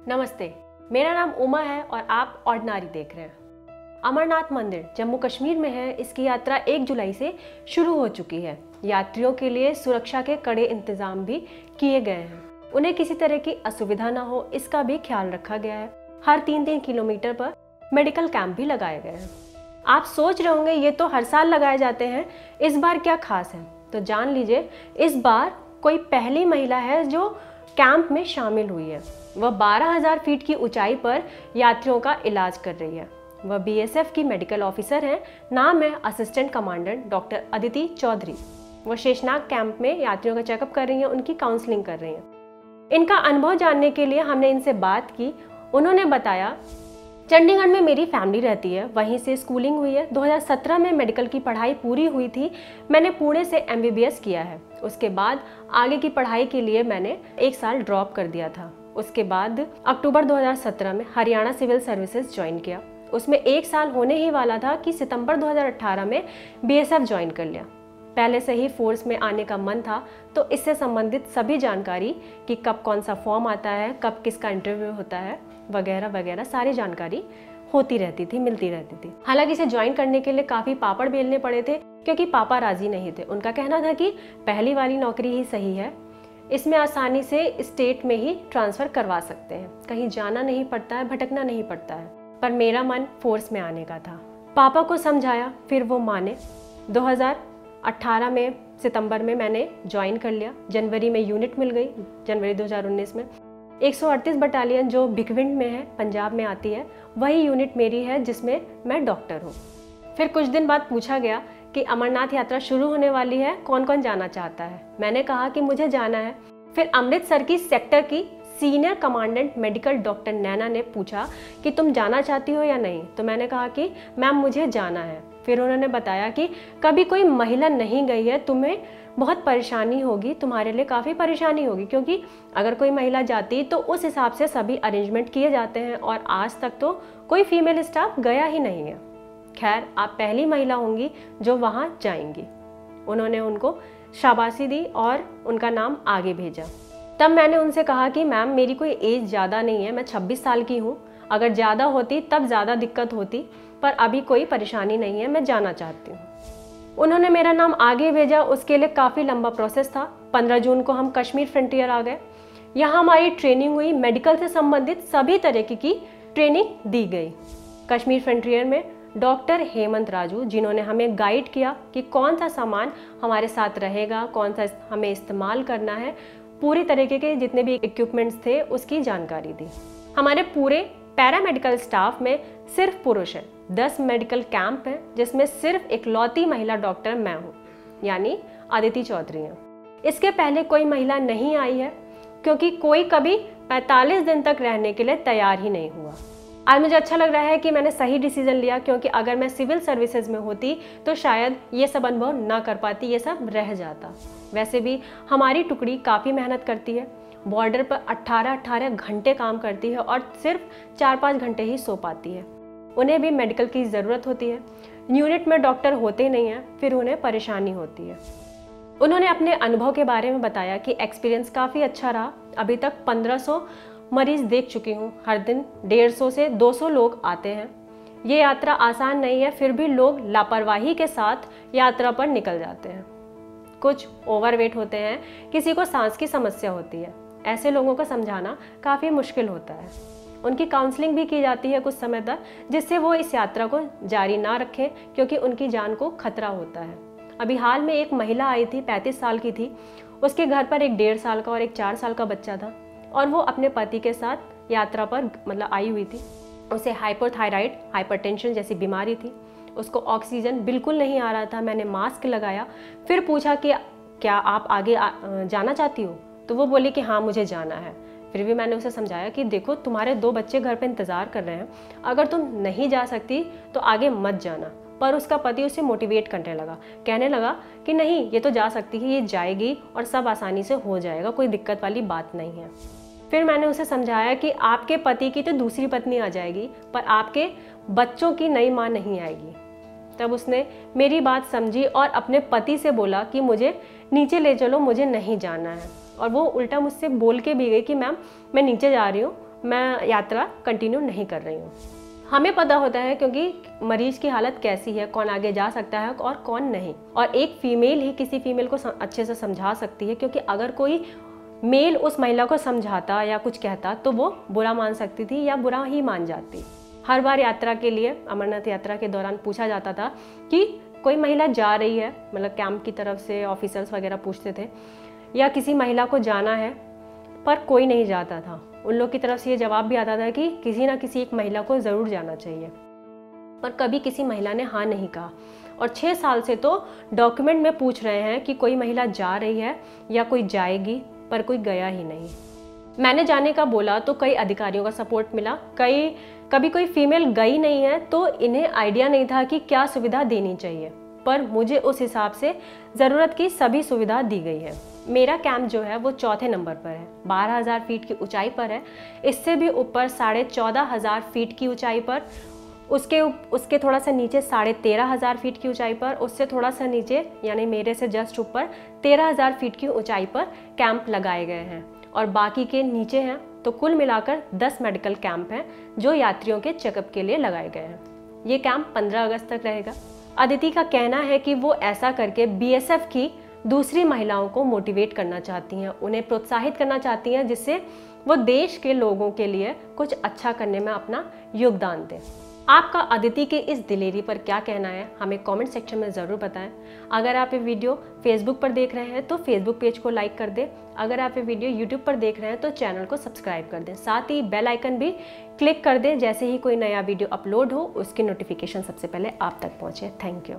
नमस्ते, मेरा नाम उमा है और आप ऑर्डिनरी देख रहे हैं। अमरनाथ मंदिर जम्मू कश्मीर में है। इसकी यात्रा 1 जुलाई से शुरू हो चुकी है। यात्रियों के लिए सुरक्षा के कड़े इंतजाम भी किए गए हैं। उन्हें किसी तरह की असुविधा ना हो, इसका भी ख्याल रखा गया है। हर 3-3 किलोमीटर पर मेडिकल कैंप भी लगाए गए हैं। आप सोच रहे होंगे ये तो हर साल लगाए जाते हैं, इस बार क्या खास है? तो जान लीजिए, इस बार कोई पहली महिला है जो कैंप में शामिल हुई है। वह 12,000 फीट की ऊंचाई पर यात्रियों का इलाज कर रही है। वह बीएसएफ की मेडिकल ऑफिसर हैं। नाम है assistant commandant doctor Aditi Chaudhary. वह शेषनाग कैंप में यात्रियों का चेकअप कर रही हैं, उनकी काउंसलिंग कर रही हैं। इनका अनुभव जानने के लिए हमने इनसे बात की। उन्होंने बताया, चंडीगढ़ में मेरी फैमिली रहती है, वहीं से स्कूलिंग हुई है। 2017 में मेडिकल की पढ़ाई पूरी हुई थी। मैंने पुणे से एमबीबीएस किया है। उसके बाद आगे की पढ़ाई के लिए मैंने 1 साल ड्रॉप कर दिया था। उसके बाद अक्टूबर 2017 में हरियाणा सिविल सर्विसेज ज्वाइन किया। उसमें 1 साल होने ही वाला था कि सितंबर 2018 में बीएसएफ ज्वाइन कर लिया। पहले से ही फोर्स में आने का मन था, तो इससे संबंधित सभी जानकारी कि कब कौन सा फॉर्म आता है, कब किसका इंटरव्यू होता है, वगैरह वगैरह सारी जानकारी होती रहती थी, मिलती रहती थी। हालांकि इसे ज्वाइन करने के लिए काफ़ी पापड़ बेलने पड़े थे, क्योंकि पापा राजी नहीं थे। उनका कहना था कि पहली वाली नौकरी ही सही है, इसमें आसानी से स्टेट में ही ट्रांसफ़र करवा सकते हैं, कहीं जाना नहीं पड़ता है, भटकना नहीं पड़ता है। पर मेरा मन फोर्स में आने का था। पापा को समझाया, फिर वो माने। 2018 में सितंबर में मैंने ज्वाइन कर लिया। जनवरी में यूनिट मिल गई, जनवरी 2019 में। 138 बटालियन जो भिकविंड में है, पंजाब में आती है, वही यूनिट मेरी है जिसमें मैं डॉक्टर हूँ। फिर कुछ दिन बाद पूछा गया कि अमरनाथ यात्रा शुरू होने वाली है, कौन कौन जाना चाहता है। मैंने कहा कि मुझे जाना है। फिर अमृतसर की सेक्टर की सीनियर कमांडेंट मेडिकल डॉक्टर नैना ने पूछा कि तुम जाना चाहती हो या नहीं। तो मैंने कहा कि मैम मुझे जाना है। फिर उन्होंने बताया कि कभी कोई महिला नहीं गई है, तुम्हें बहुत परेशानी होगी, तुम्हारे लिए काफ़ी परेशानी होगी, क्योंकि अगर कोई महिला जाती तो उस हिसाब से सभी अरेंजमेंट किए जाते हैं और आज तक तो कोई फीमेल स्टाफ गया ही नहीं है। खैर, आप पहली महिला होंगी जो वहाँ जाएंगी। उन्होंने उनको शाबाशी दी और उनका नाम आगे भेजा। तब मैंने उनसे कहा कि मैम मेरी कोई एज ज़्यादा नहीं है, मैं 26 साल की हूँ। अगर ज़्यादा होती तब ज़्यादा दिक्कत होती, पर अभी कोई परेशानी नहीं है, मैं जाना चाहती हूँ। उन्होंने मेरा नाम आगे भेजा। उसके लिए काफ़ी लंबा प्रोसेस था। 15 जून को हम कश्मीर फ्रंटियर आ गए। यहाँ हमारी ट्रेनिंग हुई, मेडिकल से संबंधित सभी तरह की ट्रेनिंग दी गई। कश्मीर फ्रंटियर में डॉक्टर हेमंत राजू, जिन्होंने हमें गाइड किया कि कौन सा सामान हमारे साथ रहेगा, कौन सा हमें इस्तेमाल करना है, पूरी तरीके के जितने भी इक्विपमेंट्स थे उसकी जानकारी दी। हमारे पूरे पैरामेडिकल स्टाफ में सिर्फ पुरुष हैं। 10 मेडिकल कैंप हैं जिसमें सिर्फ इकलौती महिला डॉक्टर मैं हूँ, यानी अदिति चौधरी हैं। इसके पहले कोई महिला नहीं आई है, क्योंकि कोई कभी 45 दिन तक रहने के लिए तैयार ही नहीं हुआ। आज मुझे अच्छा लग रहा है कि मैंने सही डिसीजन लिया, क्योंकि अगर मैं सिविल सर्विसेज में होती तो शायद ये सब अनुभव ना कर पाती, ये सब रह जाता। वैसे भी हमारी टुकड़ी काफ़ी मेहनत करती है, बॉर्डर पर 18-18 घंटे काम करती है और सिर्फ 4-5 घंटे ही सो पाती है। उन्हें भी मेडिकल की ज़रूरत होती है। यूनिट में डॉक्टर होते नहीं हैं, फिर उन्हें परेशानी होती है। उन्होंने अपने अनुभव के बारे में बताया कि एक्सपीरियंस काफ़ी अच्छा रहा। अभी तक 1500 मरीज देख चुकी हूँ। हर दिन 150 से 200 लोग आते हैं। ये यात्रा आसान नहीं है, फिर भी लोग लापरवाही के साथ यात्रा पर निकल जाते हैं। कुछ ओवरवेट होते हैं, किसी को सांस की समस्या होती है। ऐसे लोगों को समझाना काफ़ी मुश्किल होता है। उनकी काउंसलिंग भी की जाती है कुछ समय तक, जिससे वो इस यात्रा को जारी ना रखें, क्योंकि उनकी जान को खतरा होता है। अभी हाल में एक महिला आई थी, 35 साल की थी। उसके घर पर एक 1.5 साल का और एक 4 साल का बच्चा था, और वो अपने पति के साथ यात्रा पर आई हुई थी। उसे हाइपोथायराइड, हाइपरटेंशन जैसी बीमारी थी। उसको ऑक्सीजन बिल्कुल नहीं आ रहा था। मैंने मास्क लगाया, फिर पूछा कि क्या आप आगे जाना चाहती हो? तो वो बोली कि हाँ मुझे जाना है। फिर भी मैंने उसे समझाया कि देखो, तुम्हारे 2 बच्चे घर पे इंतज़ार कर रहे हैं, अगर तुम नहीं जा सकती तो आगे मत जाना। पर उसका पति उसे मोटिवेट करने लगा, कहने लगा कि नहीं, ये तो जा सकती है, ये जाएगी और सब आसानी से हो जाएगा, कोई दिक्कत वाली बात नहीं है। फिर मैंने उसे समझाया कि आपके पति की तो दूसरी पत्नी आ जाएगी, पर आपके बच्चों की नई माँ नहीं आएगी। तब उसने मेरी बात समझी और अपने पति से बोला कि मुझे नीचे ले चलो, मुझे नहीं जाना है। और वो उल्टा मुझसे बोल के भी गई कि मैम मैं नीचे जा रही हूँ, मैं यात्रा कंटिन्यू नहीं कर रही हूँ। हमें पता होता है क्योंकि मरीज की हालत कैसी है, कौन आगे जा सकता है और कौन नहीं, और एक फीमेल ही किसी फीमेल को अच्छे से समझा सकती है, क्योंकि अगर कोई मेल उस महिला को समझाता या कुछ कहता तो वो बुरा मान सकती थी या बुरा ही मान जाती। हर बार यात्रा के लिए, अमरनाथ यात्रा के दौरान पूछा जाता था कि कोई महिला जा रही है, मतलब कैंप की तरफ से ऑफिसर्स वगैरह पूछते थे, या किसी महिला को जाना है, पर कोई नहीं जाता था। उन लोग की तरफ से ये जवाब भी आता था कि किसी ना किसी एक महिला को ज़रूर जाना चाहिए, पर कभी किसी महिला ने हाँ नहीं कहा। और 6 साल से तो डॉक्यूमेंट में पूछ रहे हैं कि कोई महिला जा रही है या कोई जाएगी, पर कोई गया ही नहीं। मैंने जाने का बोला तो कई अधिकारियों का सपोर्ट मिला, कभी कोई फीमेल गई नहीं है तो इन्हें आइडिया नहीं था कि क्या सुविधा देनी चाहिए, पर मुझे उस हिसाब से ज़रूरत की सभी सुविधा दी गई है। मेरा कैंप जो है वो 4थे नंबर पर है, 12,000 फीट की ऊंचाई पर है। इससे भी ऊपर 14,500 फीट की ऊंचाई पर, उसके थोड़ा सा नीचे 13,500 फीट की ऊंचाई पर, उससे थोड़ा सा नीचे यानी मेरे से जस्ट ऊपर 13,000 फीट की ऊंचाई पर कैंप लगाए गए हैं, और बाकी के नीचे हैं। तो कुल मिलाकर 10 मेडिकल कैंप हैं जो यात्रियों के चेकअप के लिए लगाए गए हैं। ये कैंप 15 अगस्त तक रहेगा। अदिति का कहना है कि वो ऐसा करके बीएसएफ की दूसरी महिलाओं को मोटिवेट करना चाहती हैं, उन्हें प्रोत्साहित करना चाहती हैं, जिससे वो देश के लोगों के लिए कुछ अच्छा करने में अपना योगदान दें। आपका अदिति के इस दिलेरी पर क्या कहना है, हमें कमेंट सेक्शन में ज़रूर बताएं। अगर आप ये वीडियो फेसबुक पर देख रहे हैं तो फेसबुक पेज को लाइक कर दें। अगर आप ये वीडियो यूट्यूब पर देख रहे हैं तो चैनल को सब्सक्राइब कर दें। साथ ही बेल आइकन भी क्लिक कर दें, जैसे ही कोई नया वीडियो अपलोड हो उसकी नोटिफिकेशन सबसे पहले आप तक पहुँचे। Thank you.